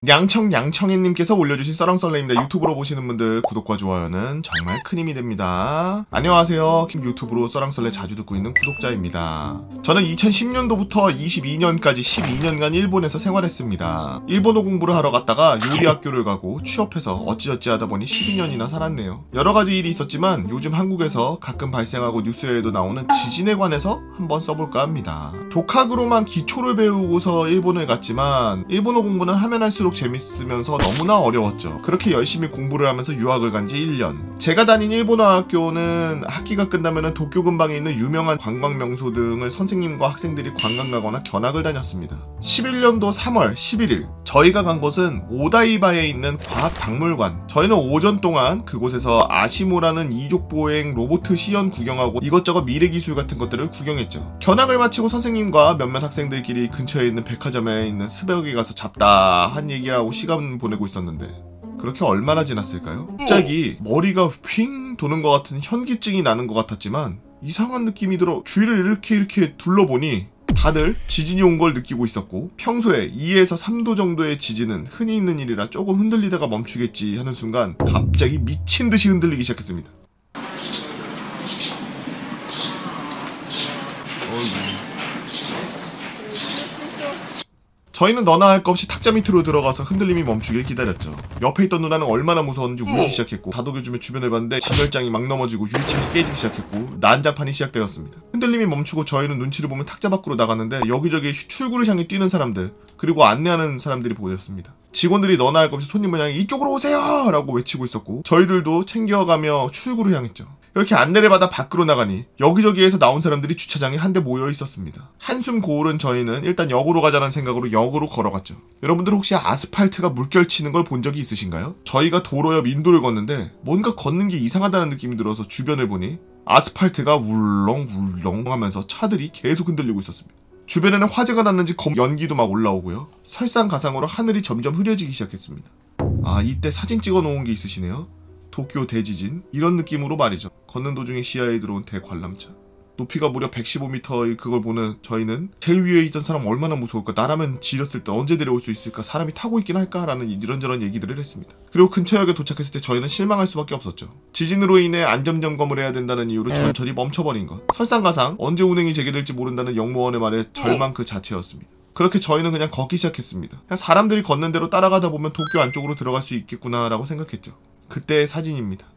양청양청이님께서 올려주신 썰렁썰레입니다. 유튜브로 보시는 분들 구독과 좋아요는 정말 큰 힘이 됩니다. 안녕하세요. 유튜브로 썰렁썰레 자주 듣고 있는 구독자입니다. 저는 2010년도부터 22년까지 12년간 일본에서 생활했습니다. 일본어 공부를 하러 갔다가 요리학교를 가고 취업해서 어찌저찌 하다 보니 12년이나 살았네요. 여러가지 일이 있었지만 요즘 한국에서 가끔 발생하고 뉴스에도 나오는 지진에 관해서 한번 써볼까 합니다. 독학으로만 기초를 배우고서 일본을 갔지만 일본어 공부는 하면 할수록 재밌으면서 너무나 어려웠죠. 그렇게 열심히 공부를 하면서 유학을 간 지 1년. 제가 다닌 일본어 학교는 학기가 끝나면 도쿄 근방에 있는 유명한 관광 명소 등을 선생님과 학생들이 관광 가거나 견학을 다녔습니다. 11년도 3월 11일 저희가 간 곳은 오다이바에 있는 과학박물관. 저희는 오전 동안 그곳에서 아시모라는 이족보행 로봇 시연 구경하고 이것저것 미래기술 같은 것들을 구경했죠. 견학을 마치고 선생님과 몇몇 학생들끼리 근처에 있는 백화점에 있는 스벅에 가서 잡다 한 얘기하고 시간 보내고 있었는데 그렇게 얼마나 지났을까요? 갑자기 머리가 휙 도는 것 같은 현기증이 나는 것 같았지만 이상한 느낌이 들어 주위를 이렇게 둘러보니 다들 지진이 온 걸 느끼고 있었고 평소에 2에서 3도 정도의 지진은 흔히 있는 일이라 조금 흔들리다가 멈추겠지 하는 순간 갑자기 미친 듯이 흔들리기 시작했습니다. 저희는 너나 할 것 없이 탁자 밑으로 들어가서 흔들림이 멈추길 기다렸죠. 옆에 있던 누나는 얼마나 무서웠는지 울기 시작했고 다독여주며 주변을 봤는데 진열장이 막 넘어지고 유리창이 깨지기 시작했고 난장판이 시작되었습니다. 흔들림이 멈추고 저희는 눈치를 보면 탁자 밖으로 나갔는데 여기저기 출구를 향해 뛰는 사람들 그리고 안내하는 사람들이 보였습니다. 직원들이 너나 할 것 없이 손님을 향해 이쪽으로 오세요! 라고 외치고 있었고 저희들도 챙겨가며 출구를 향했죠. 이렇게 안내를 받아 밖으로 나가니 여기저기에서 나온 사람들이 주차장에 한데 모여 있었습니다. 한숨 고르는 저희는 일단 역으로 가자는 생각으로 역으로 걸어갔죠. 여러분들 혹시 아스팔트가 물결 치는 걸 본 적이 있으신가요? 저희가 도로 옆 인도를 걷는데 뭔가 걷는 게 이상하다는 느낌이 들어서 주변을 보니 아스팔트가 울렁울렁 하면서 차들이 계속 흔들리고 있었습니다. 주변에는 화재가 났는지 검 연기도 막 올라오고요. 설상가상으로 하늘이 점점 흐려지기 시작했습니다. 아, 이때 사진 찍어 놓은 게 있으시네요. 도쿄 대지진 이런 느낌으로 말이죠. 걷는 도중에 시야에 들어온 대관람차 높이가 무려 115m의 그걸 보는 저희는 제일 위에 있던 사람 얼마나 무서울까, 나라면 지렸을 때 언제 내려올 수 있을까, 사람이 타고 있긴 할까 라는 이런저런 얘기들을 했습니다. 그리고 근처역에 도착했을 때 저희는 실망할 수밖에 없었죠. 지진으로 인해 안전점검을 해야 된다는 이유로 전철이 멈춰버린 것, 설상가상 언제 운행이 재개될지 모른다는 역무원의 말에 절망 그 자체였습니다. 그렇게 저희는 그냥 걷기 시작했습니다. 그냥 사람들이 걷는 대로 따라가다 보면 도쿄 안쪽으로 들어갈 수 있겠구나 라고 생각했죠. 그때의 사진입니다.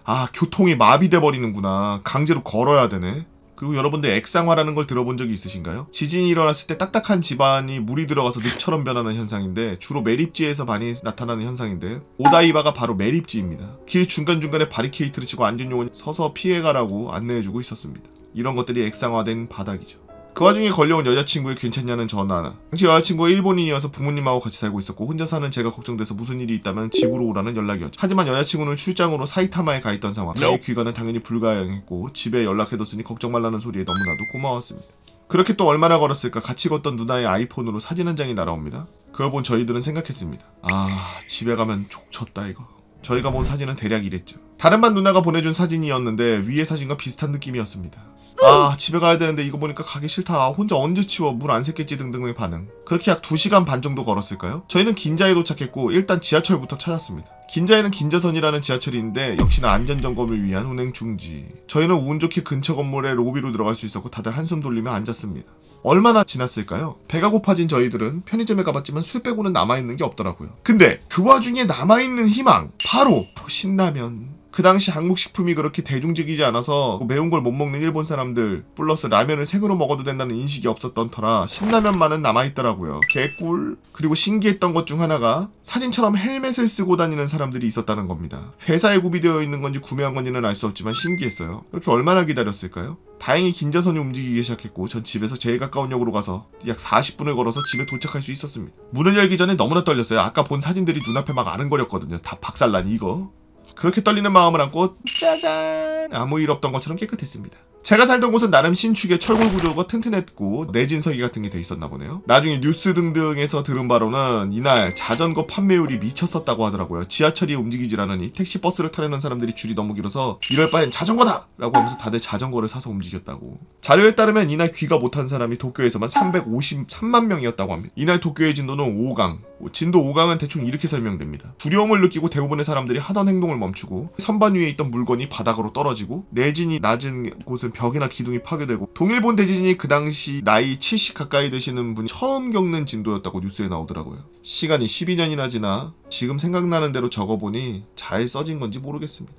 아, 교통이 마비돼 버리는구나. 강제로 걸어야 되네. 그리고 여러분들 액상화라는 걸 들어본 적이 있으신가요? 지진이 일어났을 때 딱딱한 집안이 물이 들어가서 늪처럼 변하는 현상인데 주로 매립지에서 많이 나타나는 현상인데 오다이바가 바로 매립지입니다. 길 중간중간에 바리케이트를 치고 안전요원이 서서 피해가라고 안내해주고 있었습니다. 이런 것들이 액상화된 바닥이죠. 그 와중에 걸려온 여자친구의 괜찮냐는 전화. 당시 여자친구가 일본인이어서 부모님하고 같이 살고 있었고 혼자 사는 제가 걱정돼서 무슨 일이 있다면 집으로 오라는 연락이었죠. 하지만 여자친구는 출장으로 사이타마에 가 있던 상황. 저희 귀가는 당연히 불가능했고 집에 연락해뒀으니 걱정 말라는 소리에 너무나도 고마웠습니다. 그렇게 또 얼마나 걸었을까 같이 걷던 누나의 아이폰으로 사진 한 장이 날아옵니다. 그걸 본 저희들은 생각했습니다. 아, 집에 가면 족쳤다 이거. 저희가 본 사진은 대략 이랬죠. 다른 반 누나가 보내준 사진이었는데 위의 사진과 비슷한 느낌이었습니다. 아, 집에 가야 되는데 이거 보니까 가기 싫다. 아, 혼자 언제 치워. 물 안 샜겠지 등등의 반응. 그렇게 약 2시간 반 정도 걸었을까요? 저희는 긴자에 도착했고 일단 지하철부터 찾았습니다. 긴자에는 긴자선이라는 지하철이 있는데 역시나 안전점검을 위한 운행 중지. 저희는 운 좋게 근처 건물의 로비로 들어갈 수 있었고 다들 한숨 돌리며 앉았습니다. 얼마나 지났을까요? 배가 고파진 저희들은 편의점에 가봤지만 술 빼고는 남아있는 게 없더라고요. 근데 그 와중에 남아있는 희망, 바로 신라면. 그 당시 한국 식품이 그렇게 대중적이지 않아서 매운 걸 못 먹는 일본 사람들 플러스 라면을 생으로 먹어도 된다는 인식이 없었던 터라 신라면만은 남아있더라고요. 개꿀. 그리고 신기했던 것 중 하나가 사진처럼 헬멧을 쓰고 다니는 사람들이 있었다는 겁니다. 회사에 구비되어 있는 건지 구매한 건지는 알 수 없지만 신기했어요. 그렇게 얼마나 기다렸을까요? 다행히 긴자선이 움직이기 시작했고 전 집에서 제일 가까운 역으로 가서 약 40분을 걸어서 집에 도착할 수 있었습니다. 문을 열기 전에 너무나 떨렸어요. 아까 본 사진들이 눈앞에 막 아른거렸거든요. 다 박살난 이거. 그렇게 떨리는 마음을 안고 짜잔 아무 일 없던 것처럼 깨끗했습니다. 제가 살던 곳은 나름 신축의 철골 구조가 튼튼했고 내진석이 같은 게 돼 있었나 보네요. 나중에 뉴스 등등에서 들은 바로는 이날 자전거 판매율이 미쳤었다고 하더라고요. 지하철이 움직이질 않으니 택시 버스를 타려는 사람들이 줄이 너무 길어서 이럴 바엔 자전거다! 라고 하면서 다들 자전거를 사서 움직였다고. 자료에 따르면 이날 귀가 못한 사람이 도쿄에서만 353만 명이었다고 합니다. 이날 도쿄의 진도는 5강. 진도 5강은 대충 이렇게 설명됩니다. 두려움을 느끼고 대부분의 사람들이 하던 행동을 멈추고 선반 위에 있던 물건이 바닥으로 떨어지고 내진이 낮은 곳은 벽이나 기둥이 파괴되고 동일본 대지진이 그 당시 나이 70 가까이 되시는 분이 처음 겪는 진도였다고 뉴스에 나오더라고요. 시간이 12년이나 지나 지금 생각나는 대로 적어보니 잘 써진 건지 모르겠습니다.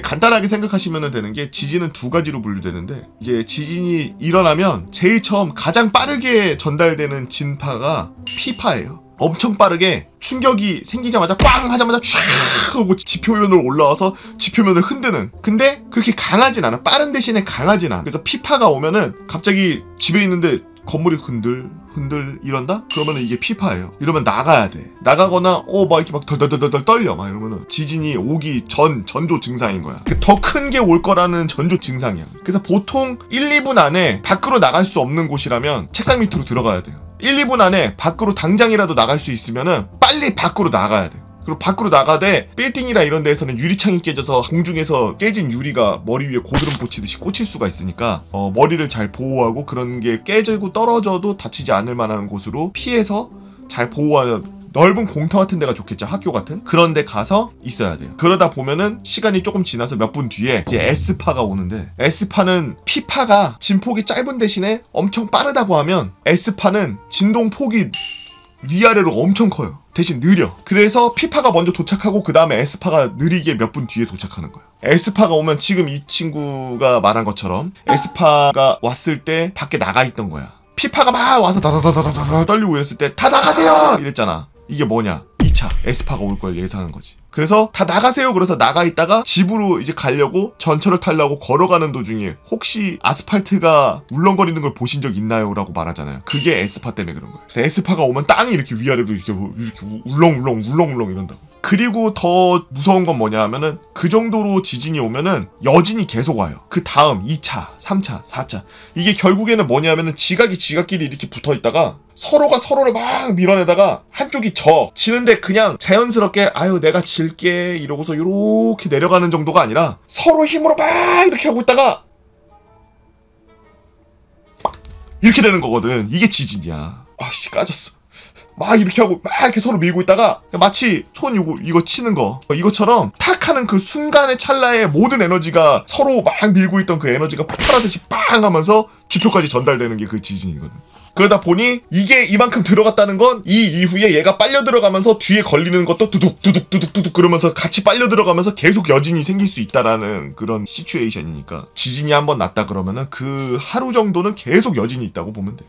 간단하게 생각하시면 되는 게 지진은 두 가지로 분류되는데 이제 지진이 일어나면 제일 처음 가장 빠르게 전달되는 진파가 P파예요. 엄청 빠르게 충격이 생기자마자 꽝 하자마자 쫙 하고 지표면으로 올라와서 지표면을 흔드는. 근데 그렇게 강하진 않아. 빠른 대신에 강하진 않아. 그래서 P파가 오면은 갑자기 집에 있는데 건물이 흔들 이런다? 그러면은 이게 P파예요. 이러면 나가야 돼. 나가거나 막 이렇게 막 덜덜덜덜 떨려 막 이러면은 지진이 오기 전조 증상인 거야. 더 큰 게 올 거라는 전조 증상이야. 그래서 보통 1, 2분 안에 밖으로 나갈 수 없는 곳이라면 책상 밑으로 들어가야 돼요. 1, 2분 안에 밖으로 당장이라도 나갈 수 있으면은 빨리 밖으로 나가야 돼요. 그리고 밖으로 나가되 빌딩이나 이런 데에서는 유리창이 깨져서 공중에서 깨진 유리가 머리 위에 고드름 꽂히듯이 꽂힐 수가 있으니까 머리를 잘 보호하고 그런 게 깨지고 떨어져도 다치지 않을 만한 곳으로 피해서 잘 보호하는 넓은 공터 같은 데가 좋겠죠. 학교 같은 그런 데 가서 있어야 돼요. 그러다 보면은 시간이 조금 지나서 몇 분 뒤에 이제 S파가 오는데 S파는 P파가 진폭이 짧은 대신에 엄청 빠르다고 하면 S파는 진동폭이 위아래로 엄청 커요. 대신 느려. 그래서 P파가 먼저 도착하고 그 다음에 S파가 느리게 몇 분 뒤에 도착하는 거예요. S파가 오면 지금 이 친구가 말한 것처럼 S파가 왔을 때 밖에 나가 있던 거야. P파가 막 와서 다다다다다다 떨리고 이랬을 때 다 나가세요! 이랬잖아. 이게 뭐냐? 2차 S파가 올 걸 예상한 거지. 그래서 다 나가세요. 그래서 나가 있다가 집으로 이제 가려고 전철을 타려고 걸어가는 도중에 혹시 아스팔트가 울렁거리는 걸 보신 적 있나요? 라고 말하잖아요. 그게 S파 때문에 그런 거예요. 그래서 S파가 오면 땅이 이렇게 위아래로 이렇게 울렁울렁 이런다고. 그리고 더 무서운 건 뭐냐 하면은 그 정도로 지진이 오면은 여진이 계속 와요. 그 다음 2차, 3차, 4차. 이게 결국에는 뭐냐면은 지각끼리 이렇게 붙어 있다가 서로가 서로를 막 밀어내다가 한쪽이 지는데 그냥 자연스럽게 아유 내가 질게 이러고서 요렇게 내려가는 정도가 아니라 서로 힘으로 막 이렇게 하고 있다가 이렇게 되는 거거든. 이게 지진이야. 아씨 까졌어. 막 이렇게 하고 막 이렇게 서로 밀고 있다가 마치 손 이거 치는 거 이것처럼 탁 하는 그 순간의 찰나에 모든 에너지가 서로 막 밀고 있던 그 에너지가 폭발하듯이 빵 하면서 지표까지 전달되는 게 그 지진이거든. 그러다 보니 이게 이만큼 들어갔다는 건 이 이후에 얘가 빨려 들어가면서 뒤에 걸리는 것도 두둑 그러면서 같이 빨려 들어가면서 계속 여진이 생길 수 있다라는 그런 시츄에이션이니까 지진이 한번 났다 그러면은 그 하루 정도는 계속 여진이 있다고 보면 돼요.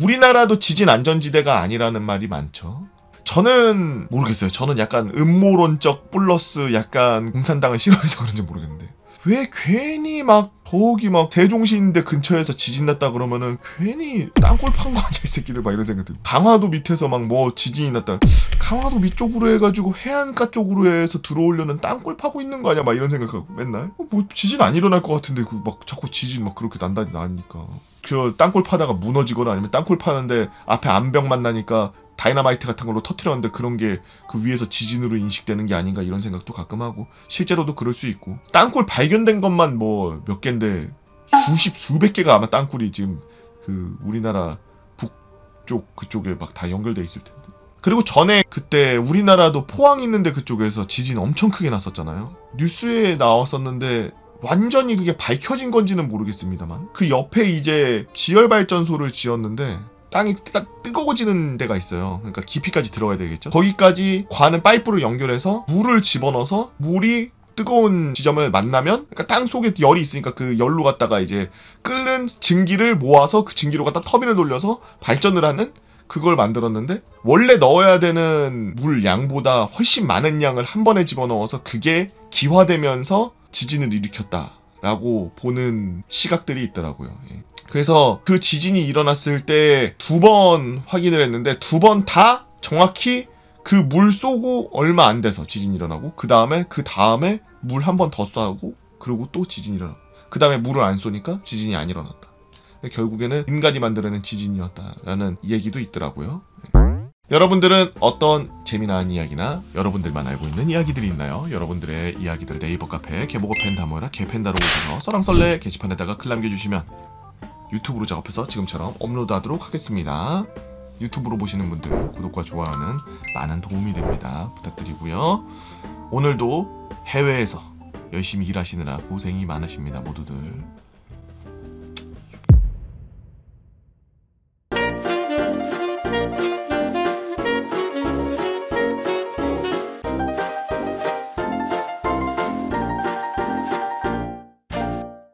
우리나라도 지진 안전지대가 아니라는 말이 많죠. 저는 모르겠어요. 저는 약간 음모론적 플러스 약간 공산당을 싫어해서 그런지 모르겠는데 왜 괜히 막 더욱이 막 대종시인데 근처에서 지진 났다 그러면은 괜히 땅굴 판 거 아니야 이 새끼들 막 이런 생각 들고 강화도 밑에서 막 뭐 지진이 났다 강화도 밑쪽으로 해가지고 해안가 쪽으로 해서 들어오려는 땅굴 파고 있는 거 아니야 막 이런 생각하고 맨날 뭐 지진 안 일어날 것 같은데 그 막 자꾸 지진 막 그렇게 나니까 그 땅굴 파다가 무너지거나 아니면 땅굴 파는데 앞에 암벽만 나니까 다이너마이트 같은 걸로 터트렸는데 그런 게 그 위에서 지진으로 인식되는 게 아닌가 이런 생각도 가끔 하고 실제로도 그럴 수 있고 땅굴 발견된 것만 뭐 몇 개인데 수백 개가 아마 땅굴이 지금 그 우리나라 북쪽 그쪽에 막 다 연결돼 있을 텐데 그리고 전에 그때 우리나라도 포항 있는데 그쪽에서 지진 엄청 크게 났었잖아요. 뉴스에 나왔었는데 완전히 그게 밝혀진 건지는 모르겠습니다만 그 옆에 이제 지열발전소를 지었는데 땅이 뜨거워지는 데가 있어요. 그러니까 깊이까지 들어가야 되겠죠. 거기까지 관을 파이프로 연결해서 물을 집어넣어서 물이 뜨거운 지점을 만나면 그러니까 땅 속에 열이 있으니까 그 열로 갖다가 이제 끓는 증기를 모아서 그 증기로 갖다 터빈을 돌려서 발전을 하는 그걸 만들었는데 원래 넣어야 되는 물 양보다 훨씬 많은 양을 한 번에 집어넣어서 그게 기화되면서 지진을 일으켰다라고 보는 시각들이 있더라고요. 예. 그래서 그 지진이 일어났을 때 2번 확인을 했는데 2번 다 정확히 그 물 쏘고 얼마 안 돼서 지진이 일어나고 그 다음에 물 한 번 더 쏘고 그리고 또 지진이 일어나고 그 다음에 물을 안 쏘니까 지진이 안 일어났다. 결국에는 인간이 만들어낸 지진이었다라는 얘기도 있더라고요. 여러분들은 어떤 재미난 이야기나 여러분들만 알고 있는 이야기들이 있나요? 여러분들의 이야기들 네이버 카페 개보고 팬다모라 개팬다로 오셔서 써랑썰레 게시판에다가 글 남겨주시면 유튜브로 작업해서 지금처럼 업로드하도록 하겠습니다. 유튜브로 보시는 분들 구독과 좋아요는 많은 도움이 됩니다. 부탁드리고요. 오늘도 해외에서 열심히 일하시느라 고생이 많으십니다. 모두들.